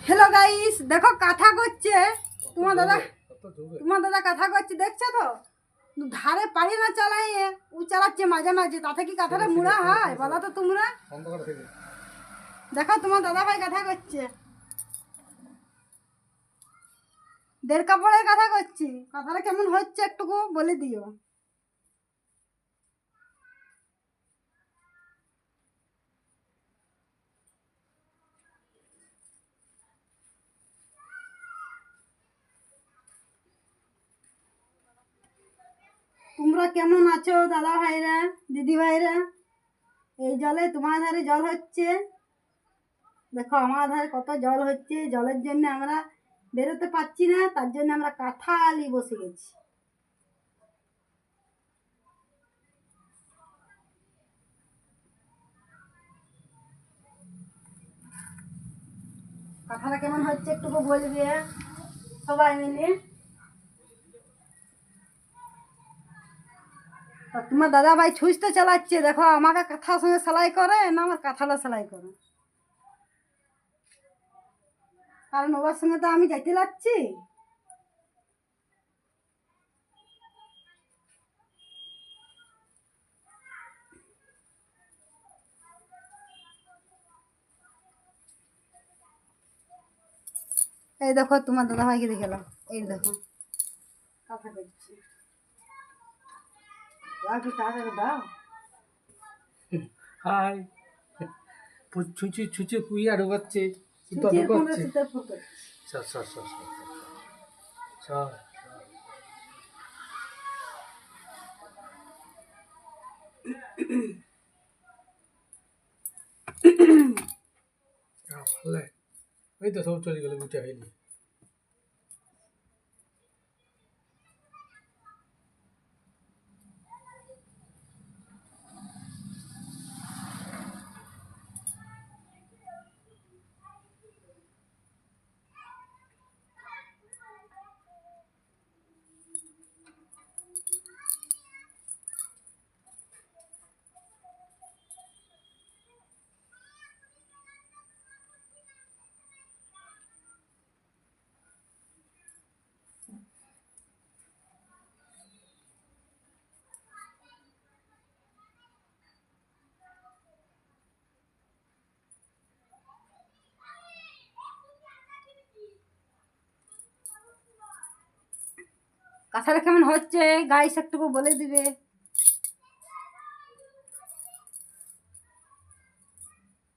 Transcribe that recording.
hello guys देखो कथा করছে তোমার দাদা কথা করছে দেখছো তো ধারে পাড়ি না চালাইয়ে ও চালাচ্ছে মাঝে মাঝে তাতে কি কথাটা মুড়া হয় বলো তো তোমরা দেখো তোমার দাদা ভাই কথা করছে দেড় কাপড়ের কথা করছি কথাটা কেমন হচ্ছে একটুকু বলে দিও তোমরা কেমন আছো দাদা ভাইরা দিদি ভাইরা এই জলে তোমার ধারে জল হচ্ছে দেখো আমার ধারে কত জল হচ্ছে জলের জন্য আমরা বেরোতে পারছি না তার জন্য আমরা কাঁঠালি বসে গেছি কথাটা কেমন হচ্ছে একটুকু বলবে সবাই মিলে তোমার দাদা ভাই ছুঁচতে চালাচ্ছে দেখো আমাকে কাঁথার সঙ্গে সেলাই করে না আমার কাঁথাটা সেলাই করে কারণ ওর সঙ্গে তো আমি যাইতে লাগছি এই দেখো তোমার দাদা ভাইকে দেখে এলাম এই দেখো কথা করছি কি টাকা দাও হাই ছুঁচি ছুঁচি কুইয়া ঢোকাচ্ছে সুতা ঢোকাচ্ছে সর সর সর সর সর ভালো ওই তো সব চলে গেল দুটা হয়নি কথাটা কেমন হচ্ছে গাইস একটুকু বলে দিবে